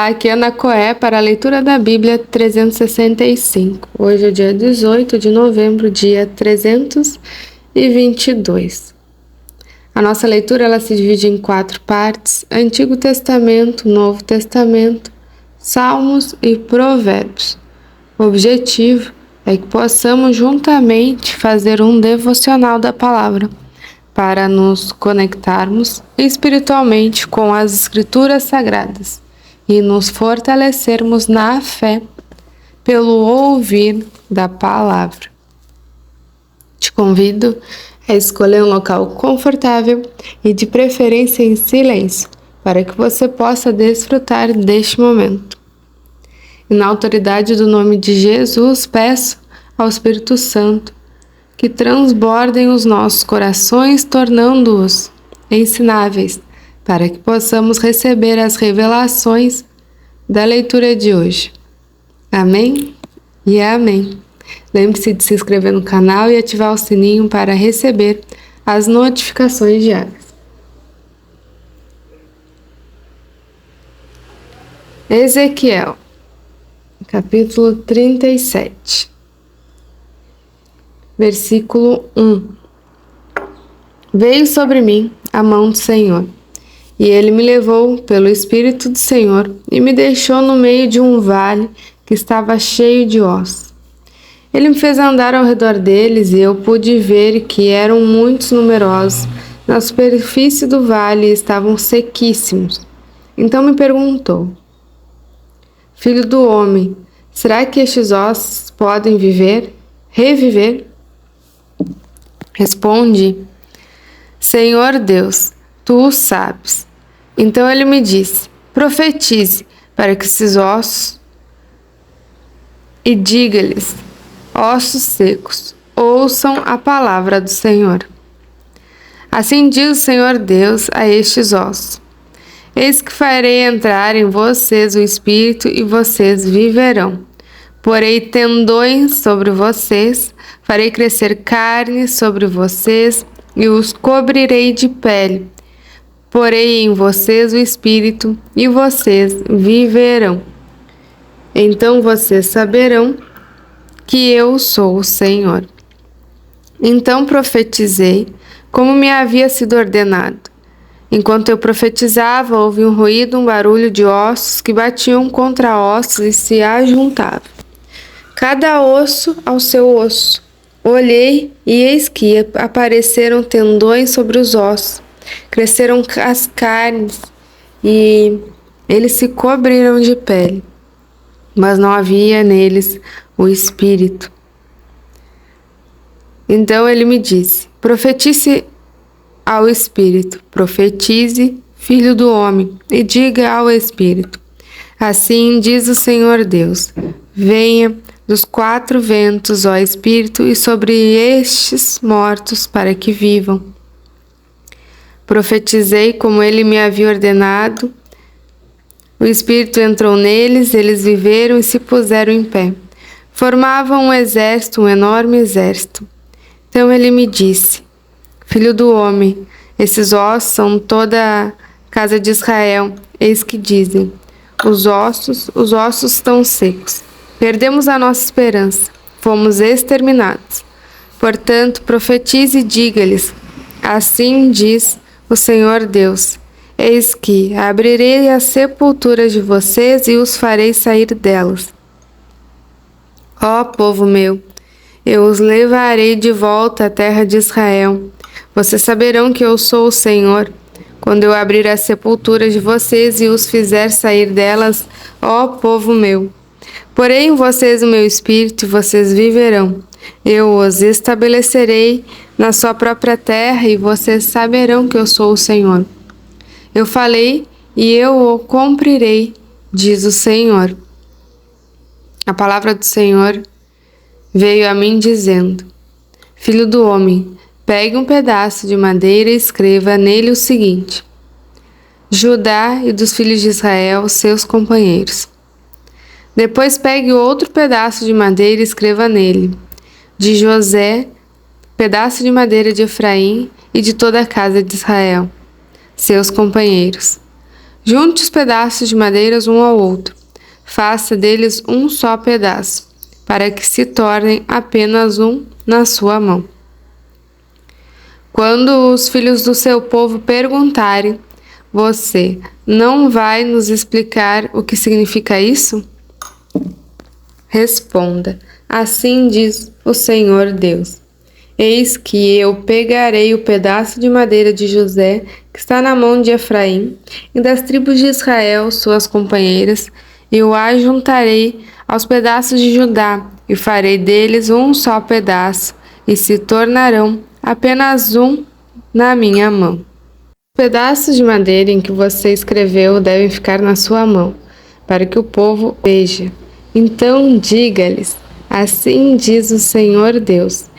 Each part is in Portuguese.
Olá, aqui é Ana Coé para a leitura da Bíblia 365. Hoje é dia 18 de novembro, dia 322. A nossa leitura ela se divide em 4 partes: Antigo Testamento, Novo Testamento, Salmos e Provérbios. O objetivo é que possamos juntamente fazer um devocional da palavra, para nos conectarmos espiritualmente com as Escrituras Sagradas e nos fortalecermos na fé pelo ouvir da palavra. Te convido a escolher um local confortável e de preferência em silêncio, para que você possa desfrutar deste momento. E na autoridade do nome de Jesus, peço ao Espírito Santo que transbordem os nossos corações, tornando-os ensináveis, para que possamos receber as revelações da leitura de hoje. Amém e amém. Lembre-se de se inscrever no canal e ativar o sininho para receber as notificações diárias. Ezequiel, capítulo 37. Versículo 1. Veio sobre mim a mão do Senhor, e ele me levou pelo Espírito do Senhor e me deixou no meio de um vale que estava cheio de ossos. Ele me fez andar ao redor deles e eu pude ver que eram muitos numerosos. Na superfície do vale estavam sequíssimos. Então me perguntou: Filho do homem, será que estes ossos podem reviver? Respondi: Senhor Deus, tu o sabes. Então ele me disse: profetize para que esses ossos e diga-lhes: ossos secos, ouçam a palavra do Senhor. Assim diz o Senhor Deus a estes ossos: eis que farei entrar em vocês o Espírito e vocês viverão. Porei tendões sobre vocês, farei crescer carne sobre vocês e os cobrirei de pele. Porei em vocês o Espírito e vocês viverão. Então vocês saberão que eu sou o Senhor. Então profetizei como me havia sido ordenado. Enquanto eu profetizava, houve um ruído, um barulho de ossos que batiam contra ossos e se ajuntavam, cada osso ao seu osso. Olhei e eis que apareceram tendões sobre os ossos, cresceram as carnes e eles se cobriram de pele, mas não havia neles o Espírito. Então ele me disse: profetize ao Espírito, profetize, filho do homem, e diga ao Espírito: assim diz o Senhor Deus: venha dos 4 ventos, ó Espírito, e sobre estes mortos para que vivam. Profetizei como ele me havia ordenado. O Espírito entrou neles, eles viveram e se puseram em pé. Formavam um exército, um enorme exército. Então ele me disse: filho do homem, esses ossos são toda a casa de Israel. Eis que dizem: os ossos estão secos. Perdemos a nossa esperança, fomos exterminados. Portanto, profetize e diga-lhes: assim diz o Senhor Deus: eis que abrirei as sepulturas de vocês e os farei sair delas. Ó povo meu, eu os levarei de volta à terra de Israel. Vocês saberão que eu sou o Senhor, quando eu abrir as sepulturas de vocês e os fizer sair delas, ó povo meu. Porei em vocês o meu Espírito e vocês viverão. Eu os estabelecerei na sua própria terra e vocês saberão que eu sou o Senhor. Eu falei e eu o cumprirei, diz o Senhor. A palavra do Senhor veio a mim dizendo: filho do homem, pegue um pedaço de madeira e escreva nele o seguinte: Judá e dos filhos de Israel, seus companheiros. Depois pegue outro pedaço de madeira e escreva nele: de José, pedaço de madeira de Efraim e de toda a casa de Israel, seus companheiros. Junte os pedaços de madeiras um ao outro. Faça deles um só pedaço, para que se tornem apenas um na sua mão. Quando os filhos do seu povo perguntarem: você não vai nos explicar o que significa isso? Responda: assim diz o Senhor Deus. Eis que eu pegarei o pedaço de madeira de José, que está na mão de Efraim, e das tribos de Israel, suas companheiras, e o ajuntarei aos pedaços de Judá, e farei deles um só pedaço, e se tornarão apenas um na minha mão. Os pedaços de madeira em que você escreveu devem ficar na sua mão, para que o povo veja. Então diga-lhes: assim diz o Senhor Deus.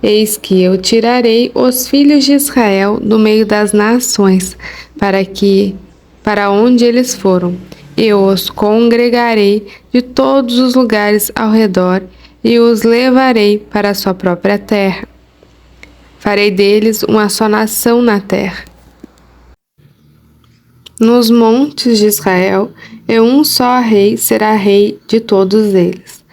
Eis que eu tirarei os filhos de Israel do meio das nações, para onde eles foram. Eu os congregarei de todos os lugares ao redor e os levarei para a sua própria terra. Farei deles uma só nação na terra. Nos montes de Israel, e um só rei será rei de todos eles.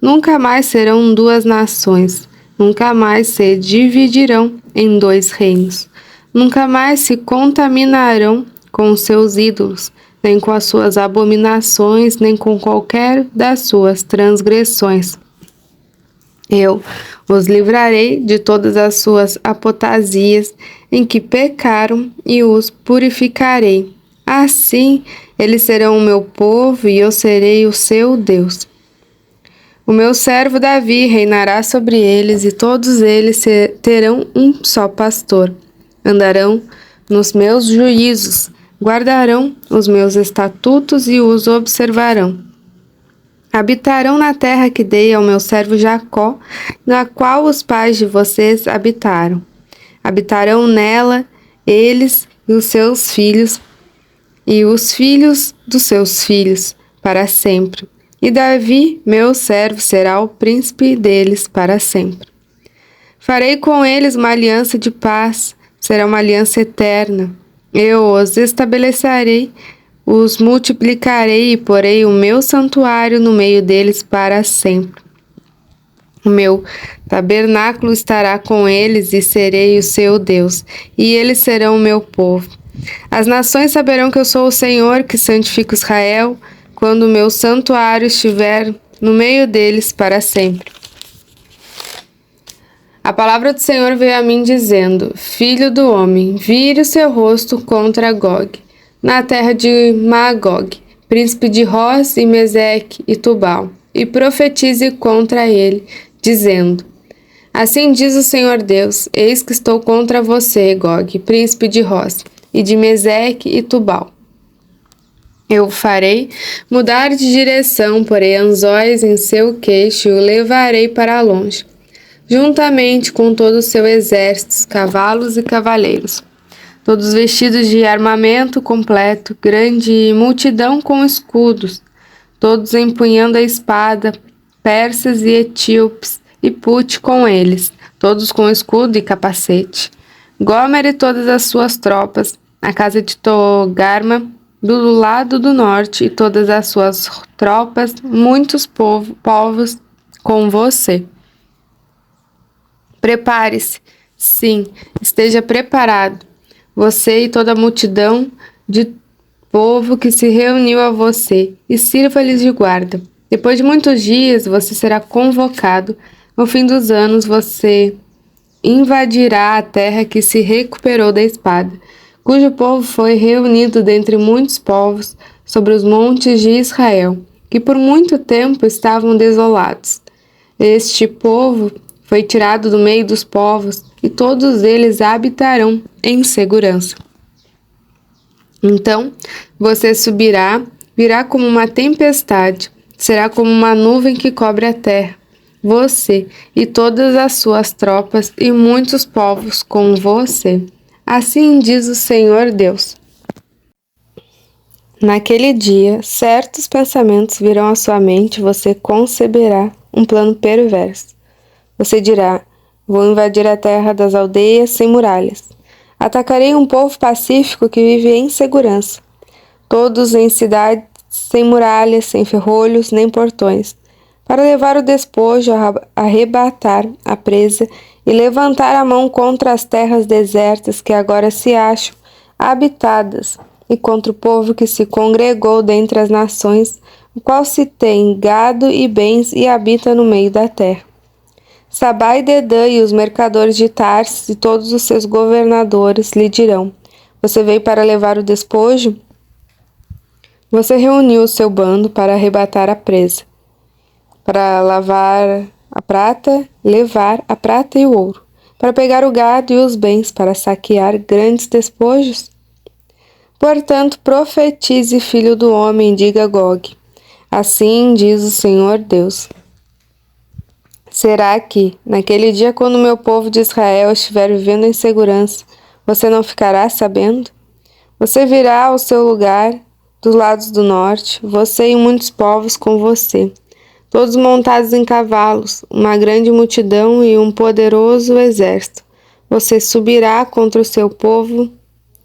Nunca mais serão duas nações, nunca mais se dividirão em dois reinos, nunca mais se contaminarão com os seus ídolos, nem com as suas abominações, nem com qualquer das suas transgressões. Eu os livrarei de todas as suas apotasias em que pecaram e os purificarei. Assim, eles serão o meu povo e eu serei o seu Deus. O meu servo Davi reinará sobre eles e todos eles terão um só pastor. Andarão nos meus juízos, guardarão os meus estatutos e os observarão. Habitarão na terra que dei ao meu servo Jacó, na qual os pais de vocês habitaram. Habitarão nela eles e os seus filhos, e os filhos dos seus filhos, para sempre. E Davi, meu servo, será o príncipe deles para sempre. Farei com eles uma aliança de paz, será uma aliança eterna. Eu os estabelecerei, os multiplicarei e porei o meu santuário no meio deles para sempre. O meu tabernáculo estará com eles e serei o seu Deus, e eles serão o meu povo. As nações saberão que eu sou o Senhor, que santifico Israel, quando o meu santuário estiver no meio deles para sempre. A palavra do Senhor veio a mim dizendo: Filho do homem, vire o seu rosto contra Gog, na terra de Magog, príncipe de Roz e Meseque e Tubal, e profetize contra ele, dizendo: Assim diz o Senhor Deus: Eis que estou contra você, Gog, príncipe de Roz, e de Meseque e Tubal. Eu o farei mudar de direção, porei anzóis em seu queixo e o levarei para longe, juntamente com todo o seu exército, cavalos e cavaleiros, todos vestidos de armamento completo, grande multidão com escudos, todos empunhando a espada, persas e etíopes, e Pute com eles, todos com escudo e capacete. Gomer e todas as suas tropas, a casa de Togarma, do lado do norte, e todas as suas tropas, muitos povos com você. Prepare-se, sim, esteja preparado, você e toda a multidão de povo que se reuniu a você, e sirva-lhes de guarda. Depois de muitos dias, você será convocado. No fim dos anos, você invadirá a terra que se recuperou da espada, cujo povo foi reunido dentre muitos povos sobre os montes de Israel, que por muito tempo estavam desolados. Este povo foi tirado do meio dos povos, e todos eles habitarão em segurança. Então você subirá, virá como uma tempestade, será como uma nuvem que cobre a terra. Você e todas as suas tropas e muitos povos com você. Assim diz o Senhor Deus. Naquele dia, certos pensamentos virão à sua mente e você conceberá um plano perverso. Você dirá: vou invadir a terra das aldeias sem muralhas. Atacarei um povo pacífico que vive em segurança. todos em cidades sem muralhas, sem ferrolhos, nem portões, para levar o despojo, arrebatar a presa e levantar a mão contra as terras desertas que agora se acham habitadas, e contra o povo que se congregou dentre as nações, o qual se tem gado e bens e habita no meio da terra. Sabá e Dedã e os mercadores de Tarsis e todos os seus governadores lhe dirão: você veio para levar o despojo? Você reuniu o seu bando para arrebatar a presa, para levar a prata e o ouro, para pegar o gado e os bens, para saquear grandes despojos? Portanto, profetize, filho do homem, diga a Gog: assim diz o Senhor Deus. Será que, naquele dia, quando o meu povo de Israel estiver vivendo em segurança, você não ficará sabendo? Você virá ao seu lugar dos lados do norte, você e muitos povos com você, todos montados em cavalos, uma grande multidão e um poderoso exército. Você subirá contra o seu povo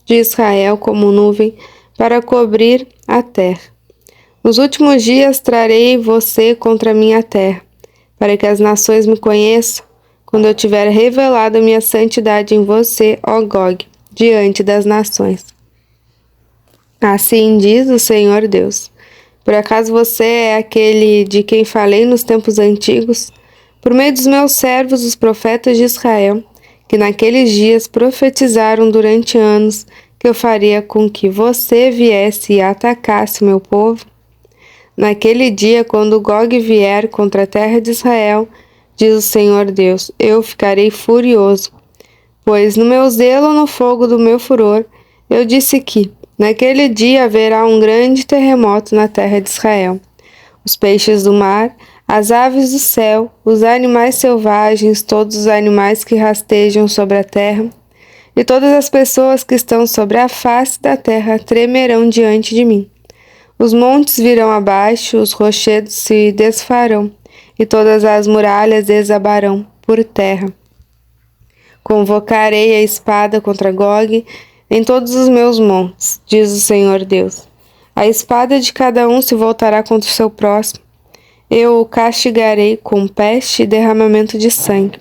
de Israel como nuvem para cobrir a terra. Nos últimos dias trarei você contra a minha terra, para que as nações me conheçam, quando eu tiver revelado a minha santidade em você, ó Gog, diante das nações. Assim diz o Senhor Deus. Por acaso você é aquele de quem falei nos tempos antigos, por meio dos meus servos, os profetas de Israel, que naqueles dias profetizaram durante anos que eu faria com que você viesse e atacasse meu povo? Naquele dia, quando Gog vier contra a terra de Israel, diz o Senhor Deus, eu ficarei furioso, pois no meu zelo, no fogo do meu furor, eu disse que, naquele dia haverá um grande terremoto na terra de Israel. Os peixes do mar, as aves do céu, os animais selvagens, todos os animais que rastejam sobre a terra, e todas as pessoas que estão sobre a face da terra tremerão diante de mim. Os montes virão abaixo, os rochedos se desfarão, e todas as muralhas desabarão por terra. Convocarei a espada contra Gog em todos os meus montes, diz o Senhor Deus. A espada de cada um se voltará contra o seu próximo. Eu o castigarei com peste e derramamento de sangue.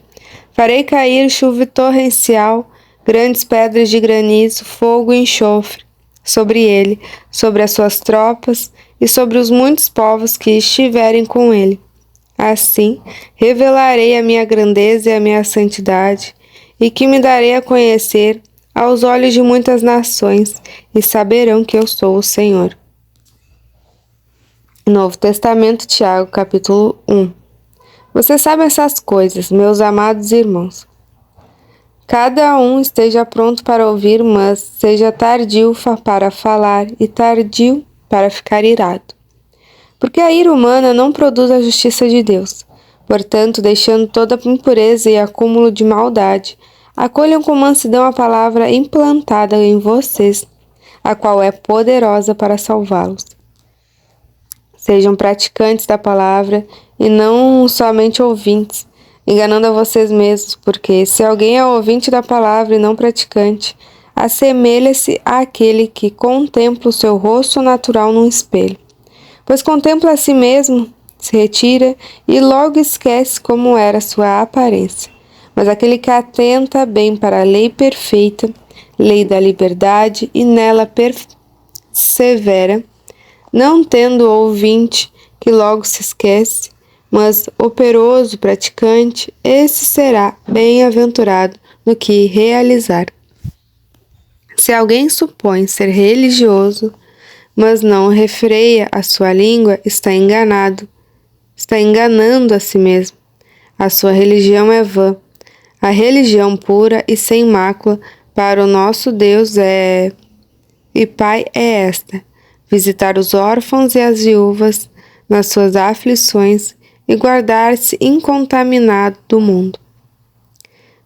Farei cair chuva torrencial, grandes pedras de granizo, fogo e enxofre sobre ele, sobre as suas tropas e sobre os muitos povos que estiverem com ele. Assim, revelarei a minha grandeza e a minha santidade, e que me darei a conhecer aos olhos de muitas nações, e saberão que eu sou o Senhor. Novo Testamento, Tiago, capítulo 1. Você sabe essas coisas, meus amados irmãos. Cada um esteja pronto para ouvir, mas seja tardio para falar e tardio para ficar irado. Porque a ira humana não produz a justiça de Deus. Portanto, deixando toda impureza e acúmulo de maldade, acolham com mansidão a palavra implantada em vocês, a qual é poderosa para salvá-los. Sejam praticantes da palavra e não somente ouvintes, enganando a vocês mesmos, porque se alguém é ouvinte da palavra e não praticante, assemelha-se àquele que contempla o seu rosto natural num espelho. Pois contempla a si mesmo, se retira e logo esquece como era sua aparência. Mas aquele que atenta bem para a lei perfeita, lei da liberdade, e nela persevera, não tendo ouvinte que logo se esquece, mas operoso praticante, esse será bem-aventurado no que realizar. Se alguém supõe ser religioso, mas não refreia a sua língua, está enganando a si mesmo. A sua religião é vã. A religião pura e sem mácula para o nosso Deus e Pai é esta: visitar os órfãos e as viúvas nas suas aflições e guardar-se incontaminado do mundo.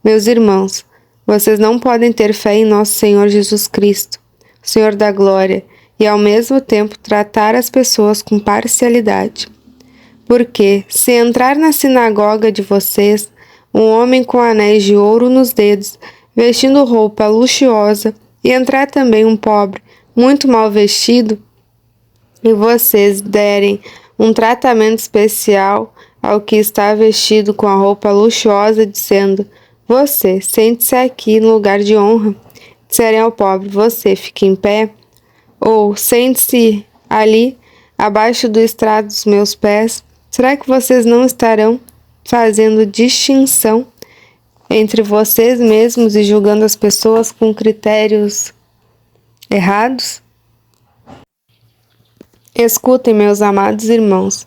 Meus irmãos, vocês não podem ter fé em nosso Senhor Jesus Cristo, Senhor da glória, e ao mesmo tempo tratar as pessoas com parcialidade. Porque, se entrar na sinagoga de vocês um homem com anéis de ouro nos dedos, vestindo roupa luxuosa, e entrar também um pobre, muito mal vestido, e vocês derem um tratamento especial ao que está vestido com a roupa luxuosa, dizendo: você, sente-se aqui no lugar de honra. Disserem ao pobre: você, fique em pé, ou sente-se ali, abaixo do estrado dos meus pés, será que vocês não estarão fazendo distinção entre vocês mesmos e julgando as pessoas com critérios errados? Escutem, meus amados irmãos.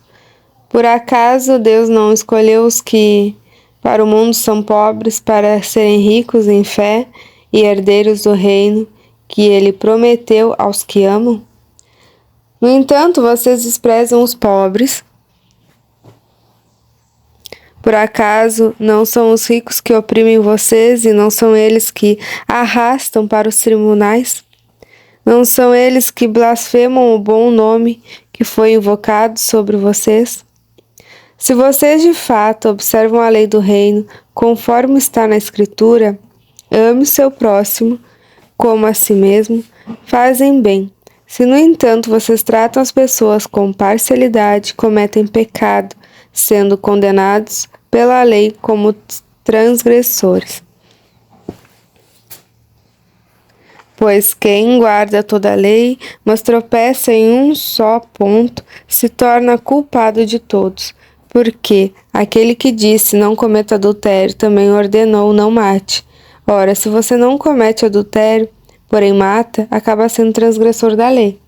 Por acaso Deus não escolheu os que para o mundo são pobres para serem ricos em fé e herdeiros do reino que Ele prometeu aos que amam? No entanto, vocês desprezam os pobres. Por acaso não são os ricos que oprimem vocês e não são eles que arrastam para os tribunais? Não são eles que blasfemam o bom nome que foi invocado sobre vocês? Se vocês de fato observam a lei do reino, conforme está na Escritura, ame o seu próximo como a si mesmo, fazem bem. Se, no entanto, vocês tratam as pessoas com parcialidade, cometem pecado, sendo condenados pela lei como transgressores. Pois quem guarda toda a lei, mas tropeça em um só ponto, se torna culpado de todos. Porque aquele que disse não cometa adultério também ordenou não mate. Ora, se você não comete adultério, porém mata, acaba sendo transgressor da lei.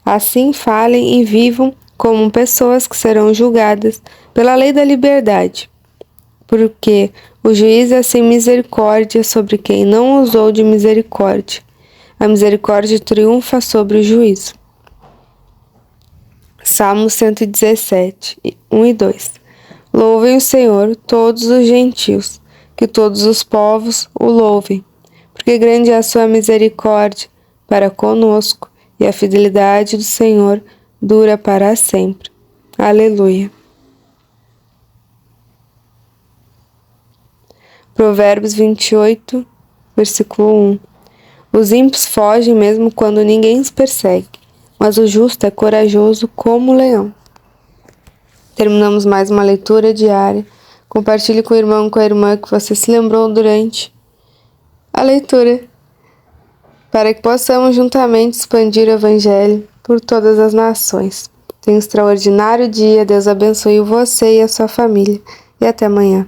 Assim falem e vivam como pessoas que serão julgadas pela lei da liberdade. Porque o juiz é sem misericórdia sobre quem não usou de misericórdia. A misericórdia triunfa sobre o juízo. Salmo 117, 1 e 2. Louvem o Senhor, todos os gentios, que todos os povos o louvem, porque grande é a sua misericórdia para conosco, e a fidelidade do Senhor dura para sempre. Aleluia. Provérbios 28, versículo 1. Os ímpios fogem mesmo quando ninguém os persegue, mas o justo é corajoso como o leão. Terminamos mais uma leitura diária. Compartilhe com o irmão e com a irmã que você se lembrou durante a leitura, para que possamos juntamente expandir o Evangelho por todas as nações. Tenha um extraordinário dia, Deus abençoe você e a sua família, e até amanhã.